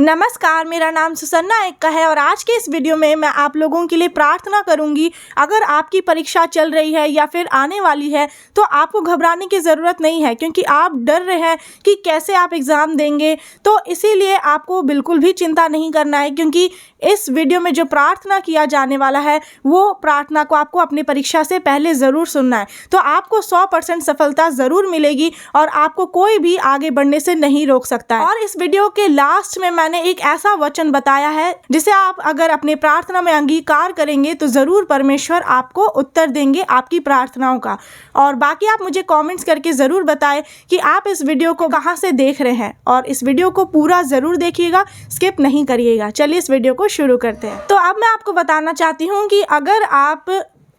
नमस्कार, मेरा नाम सुसन्ना एक्का है और आज के इस वीडियो में मैं आप लोगों के लिए प्रार्थना करूंगी। अगर आपकी परीक्षा चल रही है या फिर आने वाली है तो आपको घबराने की ज़रूरत नहीं है, क्योंकि आप डर रहे हैं कि कैसे आप एग्ज़ाम देंगे। तो इसीलिए आपको बिल्कुल भी चिंता नहीं करना है, क्योंकि इस वीडियो में जो प्रार्थना किया जाने वाला है वो प्रार्थना को आपको अपनी परीक्षा से पहले ज़रूर सुनना है। तो आपको 100% सफलता ज़रूर मिलेगी और आपको कोई भी आगे बढ़ने से नहीं रोक सकता है। और इस वीडियो के लास्ट में मैंने एक ऐसा वचन बताया है जिसे आप अगर अपने प्रार्थना में अंगीकार करेंगे तो ज़रूर परमेश्वर आपको उत्तर देंगे आपकी प्रार्थनाओं का। और बाकी आप मुझे कमेंट्स करके ज़रूर बताएं कि आप इस वीडियो को कहां से देख रहे हैं, और इस वीडियो को पूरा ज़रूर देखिएगा, स्किप नहीं करिएगा। चलिए इस वीडियो को शुरू करते हैं। तो अब मैं आपको बताना चाहती हूँ कि अगर आप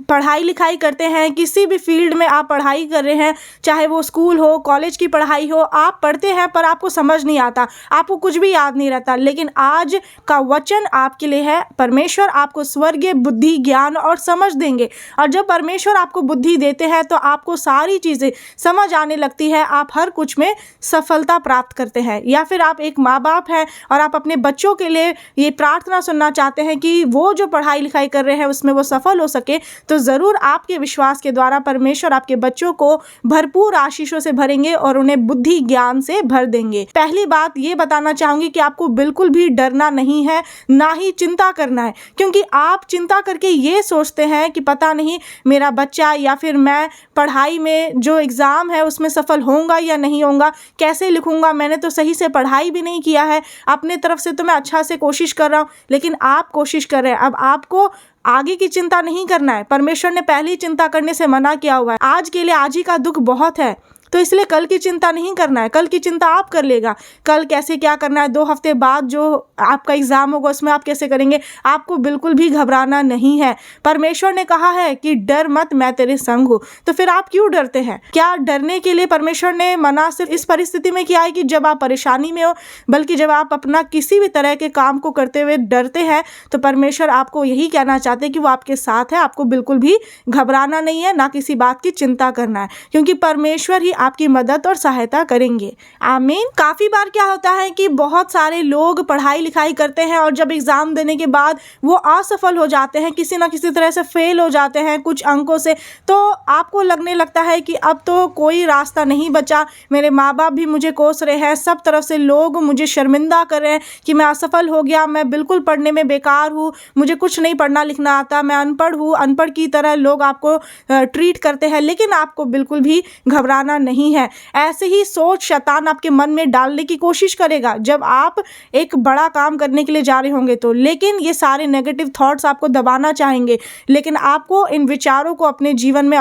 पढ़ाई लिखाई करते हैं, किसी भी फील्ड में आप पढ़ाई कर रहे हैं, चाहे वो स्कूल हो, कॉलेज की पढ़ाई हो, आप पढ़ते हैं पर आपको समझ नहीं आता, आपको कुछ भी याद नहीं रहता, लेकिन आज का वचन आपके लिए है। परमेश्वर आपको स्वर्गीय बुद्धि, ज्ञान और समझ देंगे। और जब परमेश्वर आपको बुद्धि देते हैं तो आपको सारी चीज़ें समझ आने लगती है, आप हर कुछ में सफलता प्राप्त करते हैं। या फिर आप एक माँ बाप हैं और आप अपने बच्चों के लिए ये प्रार्थना सुनना चाहते हैं कि वो जो पढ़ाई लिखाई कर रहे हैं उसमें वो सफल हो सके, तो ज़रूर आपके विश्वास के द्वारा परमेश्वर आपके बच्चों को भरपूर आशीषों से भरेंगे और उन्हें बुद्धि ज्ञान से भर देंगे। पहली बात ये बताना चाहूँगी कि आपको बिल्कुल भी डरना नहीं है, ना ही चिंता करना है, क्योंकि आप चिंता करके ये सोचते हैं कि पता नहीं मेरा बच्चा या फिर मैं पढ़ाई में जो एग्ज़ाम है उसमें सफल होऊंगा या नहीं होऊंगा, कैसे लिखूंगा, मैंने तो सही से पढ़ाई भी नहीं किया है, अपने तरफ से तो मैं अच्छा से कोशिश कर रहा हूँ, लेकिन आप कोशिश कर रहे हैं। अब आपको आगे की चिंता नहीं करना है, परमेश्वर ने पहले ही चिंता करने से मना किया हुआ है। आज के लिए आज ही का दुख बहुत है, तो इसलिए कल की चिंता नहीं करना है। कल की चिंता आप कर लेगा, कल कैसे क्या करना है, 2 हफ्ते बाद जो आपका एग्ज़ाम होगा उसमें आप कैसे करेंगे, आपको बिल्कुल भी घबराना नहीं है। परमेश्वर ने कहा है कि डर मत, मैं तेरे संग हूँ। तो फिर आप क्यों डरते हैं? क्या डरने के लिए परमेश्वर ने मना सिर्फ इस परिस्थिति में किया है कि जब आप परेशानी में हो, बल्कि जब आप अपना किसी भी तरह के काम को करते हुए डरते हैं तो परमेश्वर आपको यही कहना चाहते हैं कि वो आपके साथ है। आपको बिल्कुल भी घबराना नहीं है, ना किसी बात की चिंता करना है, क्योंकि परमेश्वर ही आपकी मदद और सहायता करेंगे। आमीन। काफ़ी बार क्या होता है कि बहुत सारे लोग पढ़ाई लिखाई करते हैं और जब एग्ज़ाम देने के बाद वो असफल हो जाते हैं, किसी ना किसी तरह से फेल हो जाते हैं कुछ अंकों से, तो आपको लगने लगता है कि अब तो कोई रास्ता नहीं बचा, मेरे माँ बाप भी मुझे कोस रहे हैं, सब तरफ से लोग मुझे शर्मिंदा कर रहे हैं कि मैं असफल हो गया, मैं बिल्कुल पढ़ने में बेकार हूँ, मुझे कुछ नहीं पढ़ना लिखना आता, मैं अनपढ़ हूँ, अनपढ़ की तरह लोग आपको ट्रीट करते हैं। लेकिन आपको बिल्कुल भी घबराना नहीं है। ऐसे ही सोच शैतान आपके मन में डालने की कोशिश करेगा जब आप एक बड़ा काम करने के लिए जा रहे होंगे तो, लेकिन ये सारे नेगेटिव थॉट्स आपको दबाना चाहेंगे, लेकिन आपको इन विचारों को अपने जीवन में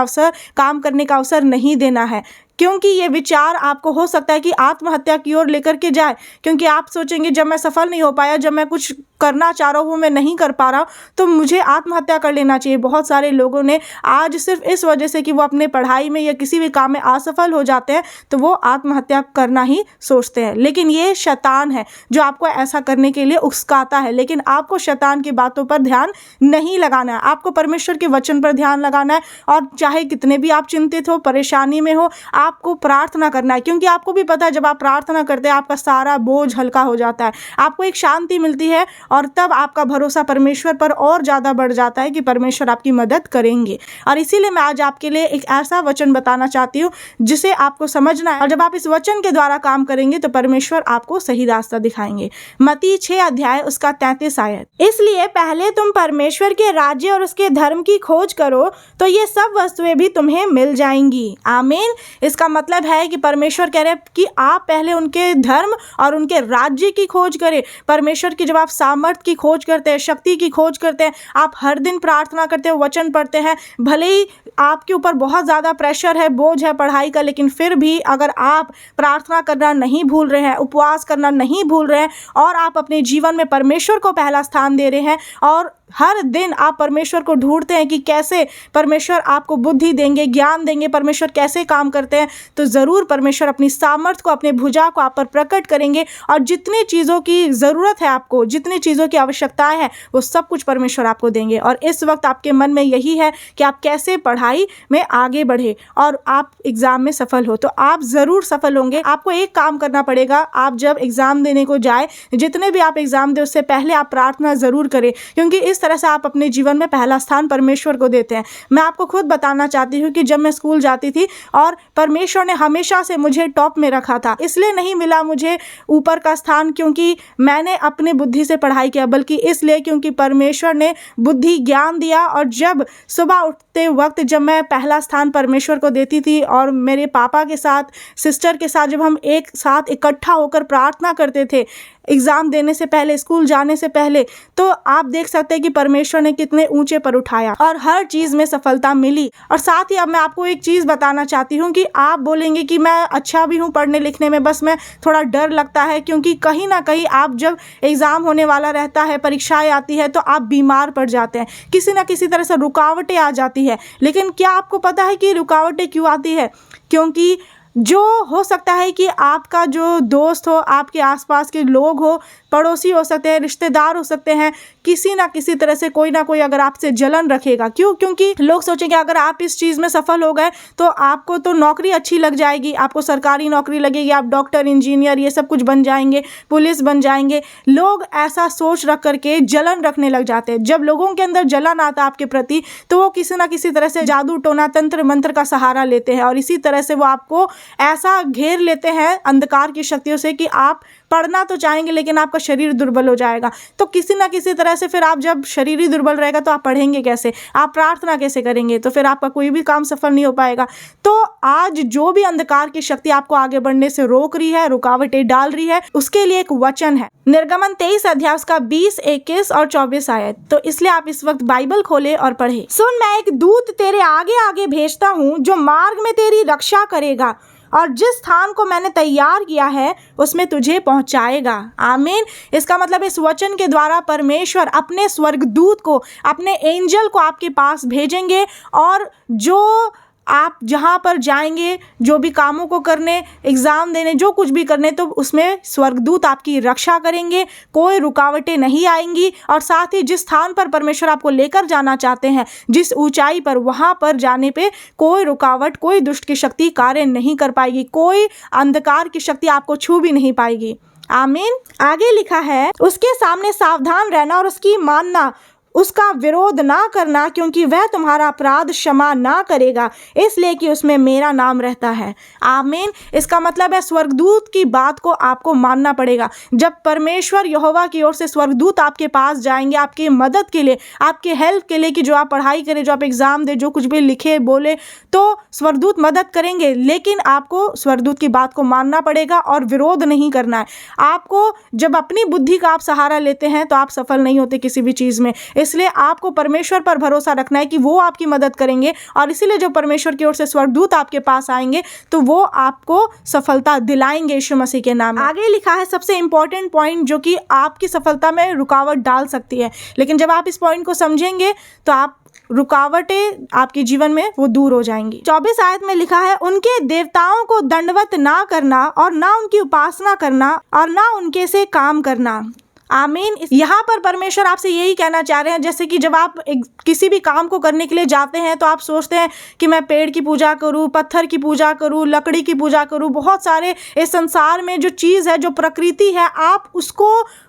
काम करने का अवसर नहीं देना है, क्योंकि ये विचार आपको हो सकता है कि आत्महत्या की ओर लेकर के जाए। क्योंकि आप सोचेंगे जब मैं सफल नहीं हो पाया, जब मैं कुछ करना चाह रहा हूँ वो मैं नहीं कर पा रहा हूँ, तो मुझे आत्महत्या कर लेना चाहिए। बहुत सारे लोगों ने आज सिर्फ इस वजह से कि वो अपने पढ़ाई में या किसी भी काम में असफल हो जाते हैं तो वो आत्महत्या करना ही सोचते हैं। लेकिन ये शैतान है जो आपको ऐसा करने के लिए उकसाता है, लेकिन आपको शैतान की बातों पर ध्यान नहीं लगाना है, आपको परमेश्वर के वचन पर ध्यान लगाना है। और चाहे कितने भी आप चिंतित हो, परेशानी में हो, आपको प्रार्थना करना है, क्योंकि आपको भी पता है जब आप प्रार्थना करते हैं आपका सारा बोझ हल्का हो जाता है, आपको एक शांति मिलती है और तब आपका भरोसा परमेश्वर पर और ज़्यादा बढ़ जाता है कि परमेश्वर आपकी मदद करेंगे। और इसीलिए मैं आज आपके लिए एक ऐसा वचन बताना चाहती हूँ जिसे आपको समझना है, और जब आप इस वचन के द्वारा काम करेंगे तो परमेश्वर आपको सही रास्ता दिखाएंगे। मत्ती 6 अध्याय उसका 33 आयत। इसलिए पहले तुम परमेश्वर के राज्य और उसके धर्म की खोज करो तो ये सब वस्तुएं भी तुम्हें मिल जाएंगी। आमीन। इसका मतलब है कि परमेश्वर कह रहे हैं कि आप पहले उनके धर्म और उनके राज्य की खोज करें। परमेश्वर की जब आप सामर्थ की खोज करते हैं, शक्ति की खोज करते हैं, आप हर दिन प्रार्थना करते हैं, वचन पढ़ते हैं, भले ही आपके ऊपर बहुत ज़्यादा प्रेशर है, बोझ है पढ़ाई का, लेकिन फिर भी अगर आप प्रार्थना करना नहीं भूल रहे हैं, उपवास करना नहीं भूल रहे हैं और आप अपने जीवन में परमेश्वर को पहला स्थान दे रहे हैं और हर दिन आप परमेश्वर को ढूंढते हैं कि कैसे परमेश्वर आपको बुद्धि देंगे, ज्ञान देंगे, परमेश्वर कैसे काम करते हैं, तो ज़रूर परमेश्वर अपनी सामर्थ को, अपने भुजा को आप पर प्रकट करेंगे और जितनी चीज़ों की ज़रूरत है आपको, जितनी चीज़ों की आवश्यकताएं हैं, वो सब कुछ परमेश्वर आपको देंगे। और इस वक्त आपके मन में यही है कि आप कैसे पढ़ाई में आगे बढ़े और आप एग्ज़ाम में सफल हो, तो आप ज़रूर सफल होंगे। आपको एक काम करना पड़ेगा, आप जब एग्ज़ाम देने को जाए, जितने भी आप एग्ज़ाम दें उससे पहले आप प्रार्थना ज़रूर करें, क्योंकि इस तरह से आप अपने जीवन में पहला स्थान परमेश्वर को देते हैं। मैं आपको खुद बताना चाहती हूँ कि जब मैं स्कूल जाती थी और परमेश्वर ने हमेशा से मुझे टॉप में रखा था, इसलिए नहीं मिला मुझे ऊपर का स्थान क्योंकि मैंने अपनी बुद्धि से पढ़ाई किया, बल्कि इसलिए क्योंकि परमेश्वर ने बुद्धि, ज्ञान दिया। और जब सुबह उठते वक्त जब मैं पहला स्थान परमेश्वर को देती थी और मेरे पापा के साथ, सिस्टर के साथ जब हम एक साथ इकट्ठा होकर प्रार्थना करते थे एग्ज़ाम देने से पहले, स्कूल जाने से पहले, तो आप देख सकते हैं कि परमेश्वर ने कितने ऊंचे पर उठाया और हर चीज़ में सफलता मिली। और साथ ही अब मैं आपको एक चीज़ बताना चाहती हूँ कि आप बोलेंगे कि मैं अच्छा भी हूँ पढ़ने लिखने में, बस मैं थोड़ा डर लगता है, क्योंकि कहीं ना कहीं आप जब एग्ज़ाम होने वाला रहता है, परीक्षाएँ आती है, तो आप बीमार पड़ जाते हैं, किसी ना किसी तरह से रुकावटें आ जाती है। लेकिन क्या आपको पता है कि रुकावटें क्यों आती है? क्योंकि जो हो सकता है कि आपका जो दोस्त हो, आपके आसपास के लोग हो, पड़ोसी हो सकते हैं, रिश्तेदार हो सकते हैं, किसी ना किसी तरह से कोई ना कोई अगर आपसे जलन रखेगा। क्यों? क्योंकि लोग सोचेंगे अगर आप इस चीज़ में सफल हो गए तो आपको तो नौकरी अच्छी लग जाएगी, आपको सरकारी नौकरी लगेगी, आप डॉक्टर, इंजीनियर, ये सब कुछ बन जाएंगे, पुलिस बन जाएंगे। लोग ऐसा सोच रख करके जलन रखने लग जाते हैं। जब लोगों के अंदर जलन आता है आपके प्रति, तो वो किसी ना किसी तरह से जादू टोना, तंत्र मंत्र का सहारा लेते हैं और इसी तरह से वो आपको ऐसा घेर लेते हैं अंधकार की शक्तियों से कि आप पढ़ना तो चाहेंगे लेकिन आपका शरीर दुर्बल हो जाएगा। तो किसी ना किसी तरह से फिर आप जब शरीर ही दुर्बल रहेगा तो आप पढ़ेंगे कैसे, आप प्रार्थना कैसे करेंगे, तो फिर आपका कोई भी काम सफल नहीं हो पाएगा। तो आज जो भी अंधकार की शक्ति आपको आगे बढ़ने से रोक रही है, रुकावटें डाल रही है, उसके लिए एक वचन है, निर्गमन 23 अध्याय उसका 20, 21 और 24 आयत। तो इसलिए आप इस वक्त बाइबल खोले और पढ़े। सुन, मैं एक दूत तेरे आगे आगे भेजता हूँ जो मार्ग में तेरी रक्षा करेगा और जिस स्थान को मैंने तैयार किया है उसमें तुझे पहुंचाएगा। आमीन। इसका मतलब इस वचन के द्वारा परमेश्वर अपने स्वर्गदूत को, अपने एंजल को आपके पास भेजेंगे और जो आप जहाँ पर जाएंगे, जो भी कामों को करने, एग्ज़ाम देने, जो कुछ भी करने, तो उसमें स्वर्गदूत आपकी रक्षा करेंगे, कोई रुकावटें नहीं आएंगी। और साथ ही जिस स्थान पर परमेश्वर आपको लेकर जाना चाहते हैं, जिस ऊंचाई पर, वहाँ पर जाने पे कोई रुकावट, कोई दुष्ट की शक्ति कार्य नहीं कर पाएगी, कोई अंधकार की शक्ति आपको छू भी नहीं पाएगी। आमीन। आगे लिखा है, उसके सामने सावधान रहना और उसकी मानना, उसका विरोध ना करना, क्योंकि वह तुम्हारा अपराध क्षमा ना करेगा, इसलिए कि उसमें मेरा नाम रहता है। आमीन। इसका मतलब है स्वर्गदूत की बात को आपको मानना पड़ेगा। जब परमेश्वर यहोवा की ओर से स्वर्गदूत आपके पास जाएंगे आपकी मदद के लिए, आपके हेल्प के लिए, कि जो आप पढ़ाई करें, जो आप एग्ज़ाम दे, जो कुछ भी लिखे बोले, तो स्वर्गदूत मदद करेंगे। लेकिन आपको स्वर्गदूत की बात को मानना पड़ेगा और विरोध नहीं करना है। आपको जब अपनी बुद्धि का आप सहारा लेते हैं तो आप सफल नहीं होते किसी भी चीज़ में। इसलिए आपको परमेश्वर पर भरोसा रखना है कि वो आपकी मदद करेंगे और इसीलिए जब परमेश्वर की ओर से स्वर्गदूत आपके पास आएंगे तो वो आपको सफलता दिलाएंगे यीशु मसीह के नाम में। आगे लिखा है सबसे इंपॉर्टेंट पॉइंट जो कि आपकी सफलता में रुकावट डाल सकती है, लेकिन जब आप इस पॉइंट को समझेंगे तो आप रुकावटें आपके जीवन में वो दूर हो जाएंगी। 24 आयत में लिखा है, उनके देवताओं को दंडवत ना करना और ना उनकी उपासना करना और ना उनके से काम करना। आमीन। यहाँ पर परमेश्वर आपसे यही कहना चाह रहे हैं, जैसे कि जब आप किसी भी काम को करने के लिए जाते हैं तो आप सोचते हैं कि मैं पेड़ की पूजा करूँ, पत्थर की पूजा करूँ, लकड़ी की पूजा करूँ, बहुत सारे इस संसार में जो चीज़ है, जो प्रकृति है, आप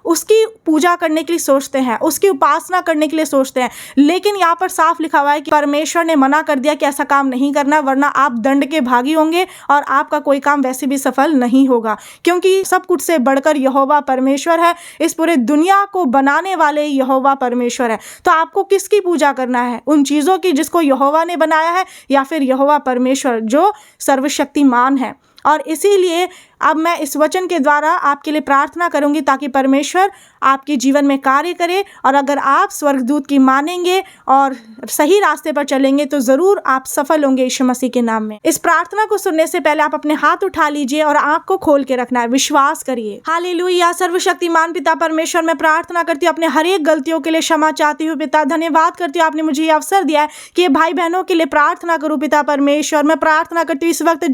उसकी पूजा करने के लिए सोचते हैं, उसकी उपासना करने के लिए सोचते हैं। लेकिन यहाँ पर साफ लिखा हुआ है कि परमेश्वर ने मना कर दिया कि ऐसा काम नहीं करना, वरना आप दंड के भागी होंगे और आपका कोई काम वैसे भी सफल नहीं होगा, क्योंकि सब कुछ से बढ़कर यहोवा परमेश्वर है। इस पूरे दुनिया को बनाने वाले यहोवा परमेश्वर है। तो आपको किसकी पूजा करना है? उन चीज़ों की जिसको यहोवा ने बनाया है, या फिर यहोवा परमेश्वर जो सर्वशक्तिमान है। और इसीलिए अब मैं इस वचन के द्वारा आपके लिए प्रार्थना करूंगी ताकि परमेश्वर आपके जीवन में कार्य करे, और अगर आप स्वर्गदूत की मानेंगे और सही रास्ते पर चलेंगे तो ज़रूर आप सफल होंगे यीशु मसीह के नाम में। इस प्रार्थना को सुनने से पहले आप अपने हाथ उठा लीजिए और आंख को खोल के रखना है, विश्वास करिए। हालेलुया। सर्वशक्तिमान पिता परमेश्वर, मैं प्रार्थना करती हूँ, अपने हर एक गलतियों के लिए क्षमा चाहती हूँ पिता। धन्यवाद करती हूँ आपने मुझे ये अवसर दिया है कि भाई बहनों के लिए प्रार्थना करूँ पिता परमेश्वर। मैं प्रार्थना करती हूँ इस वक्त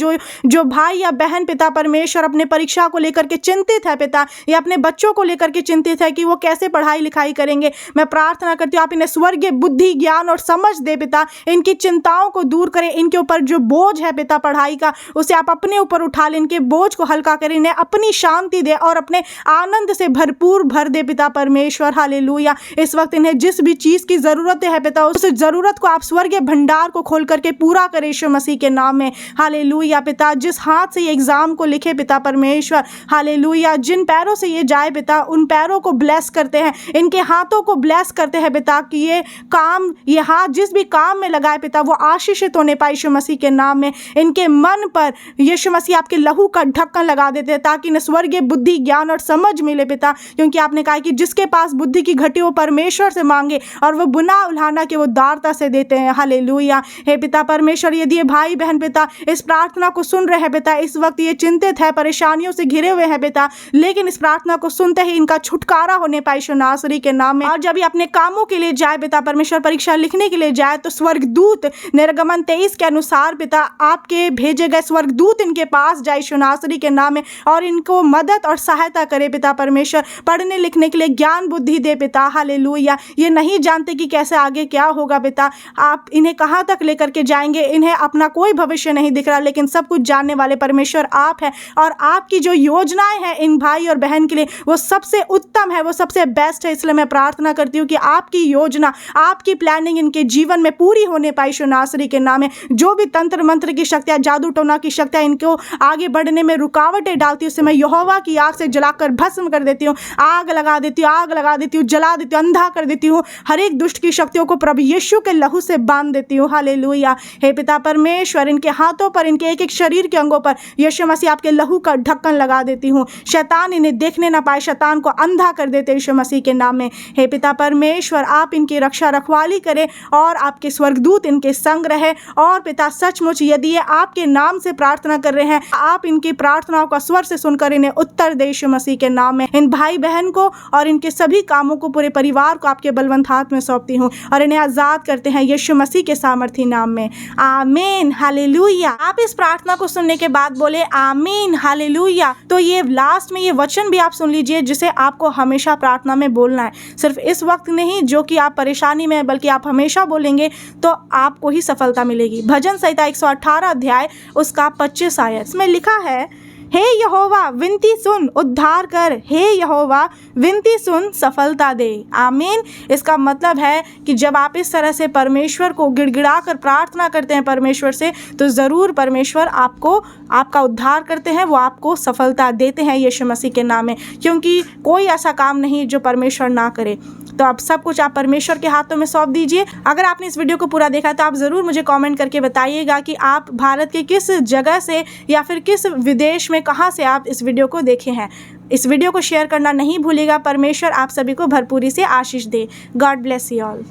जो भाई या बहन पिता परमेश्वर अपने परीक्षा को लेकर के चिंतित है पिता, या अपने बच्चों को लेकर के चिंतित है कि वो कैसे पढ़ाई लिखाई करेंगे, मैं प्रार्थना करती हूँ आप इन्हें स्वर्गीय बुद्धि, ज्ञान और समझ दे पिता। इनकी चिंताओं को दूर करें, इनके ऊपर जो बोझ है पिता पढ़ाई का उसे आप अपने ऊपर उठा लें, इनके बोझ को हल्का करें, इन्हें अपनी शांति दे और अपने आनंद से भरपूर भर दे पिता परमेश्वर। हालेलुया। इस वक्त इन्हें जिस भी चीज़ की ज़रूरत है पिता, उस ज़रूरत को आप स्वर्गीय भंडार को खोल करके पूरा करें यीशु मसीह के नाम में। हालेलुया पिता। जिस हाथ से ये एग्ज़ाम को लिखे पिता परमेश्वर, हालेलुया, जिन पैरों से ये जाए पिता उन पैरों को ब्लेस करते हैं, इनके हाथों को ब्लेस करते हैं पिता कि ये काम, ये हाथ जिस भी काम में लगाए पिता वो आशीषित होने पाए यीशु मसीह के नाम में। इनके मन पर यीशु मसीह आपके लहू का ढक्कन लगा देते हैं ताकि इन्हें स्वर्गीय बुद्धि, ज्ञान और समझ मिले पिता, क्योंकि आपने कहा कि जिसके पास बुद्धि की घटी वो परमेश्वर से मांगे और वो बुना उल्हाना के वो दारता से देते हैं। हालेलुया। हे पिता परमेश्वर, यदि ये भाई बहन पिता इस प्रार्थना को सुन रहे हैं पिता, इस वक्त ये चिंतित है, परेशानियों से घिरे हुए हैं पिता, लेकिन इस प्रार्थना को सुनते ही इनका छुटकारा होने पाए यीशु नासरी के नाम में। और जब ये अपने कामों के लिए जाए पिता परमेश्वर, परीक्षा लिखने के लिए जाए, तो स्वर्गदूत निर्गमन 23 के अनुसार पिता आपके भेजे गए स्वर्गदूत इनके पास जाए यीशु नासरी के नाम में और इनको मदद और सहायता करे पिता परमेश्वर, पढ़ने लिखने के लिए ज्ञान बुद्धि दे पिता। हालेलुया। ये नहीं जानते कि कैसे आगे क्या होगा पिता, आप इन्हें कहाँ तक लेकर के जाएंगे, इन्हें अपना कोई भविष्य नहीं दिख रहा, लेकिन सब कुछ जानने वाले परमेश्वर आप हैं और आपकी जो योजनाएं हैं इन भाई और बहन के लिए वो सबसे उत्तम है, वो सबसे बेस्ट है। इसलिए मैं प्रार्थना करती हूँ कि आपकी योजना, आपकी प्लानिंग इनके जीवन में पूरी होने पाए यीशु नासरी के नाम में। जो भी तंत्र मंत्र की शक्तियाँ, जादू टोना की शक्तियाँ इनको आगे बढ़ने में रुकावटें डालती हूँ, उससे मैं यहोवा की आग से जलाकर भस्म कर देती हूँ, आग लगा देती हूँ, आग लगा देती हूँ, जला देती हूँ, अंधा कर देती हूँ। हर एक दुष्ट की शक्तियों को प्रभु यीशु के लहू से बांध देती हूँ। हालेलुया। हे पिता परमेश्वर, इनके हाथों पर, इनके एक एक शरीर के अंगों पर यीशु मसीह आपके लहू का ढक्कन लगा देती हूँ, शैतान इन्हें देखने ना पाए, शैतान को अंधा कर देते यीशु मसीह के नाम में। हे पिता परमेश्वर, आप इनकी रक्षा रखवाली करें और आपके स्वर्गदूत इनके संग रहे। और पिता सचमुच यदि ये आपके नाम से प्रार्थना कर रहे हैं, आप इनकी प्रार्थनाओं का स्वर से सुनकर इन्हें उत्तर दे यीशु मसीह के नाम में। इन भाई बहन को और इनके सभी कामों को, पूरे परिवार को आपके बलवंत हाथ में सौंपती हूँ और इन्हें आजाद करते हैं यीशु मसीह के सामर्थी नाम में। आमीन। हालेलुया। आप इस प्रार्थना को सुनने के बाद बोले आमीन, हालेलुया। तो ये लास्ट में ये वचन भी आप सुन लीजिए जिसे आपको हमेशा प्रार्थना में बोलना है। सिर्फ इस वक्त नहीं जो कि आप परेशानी में, बल्कि आप हमेशा बोलेंगे तो आपको ही सफलता मिलेगी। भजन संहिता 118 अध्याय उसका 25 आयत, इसमें लिखा है, हे यहोवा विनती सुन, उद्धार कर, हे यहोवा विनती सुन, सफलता दे। आमीन। इसका मतलब है कि जब आप इस तरह से परमेश्वर को गिड़गिड़ा कर प्रार्थना करते हैं परमेश्वर से, तो ज़रूर परमेश्वर आपको, आपका उद्धार करते हैं, वो आपको सफलता देते हैं यीशु मसीह के नाम में, क्योंकि कोई ऐसा काम नहीं जो परमेश्वर ना करे। तो अब सब कुछ आप परमेश्वर के हाथों में सौंप दीजिए। अगर आपने इस वीडियो को पूरा देखा तो आप ज़रूर मुझे कमेंट करके बताइएगा कि आप भारत के किस जगह से या फिर किस विदेश में, कहाँ से आप इस वीडियो को देखे हैं। इस वीडियो को शेयर करना नहीं भूलिएगा। परमेश्वर आप सभी को भरपूरी से आशीष दे। God bless you all.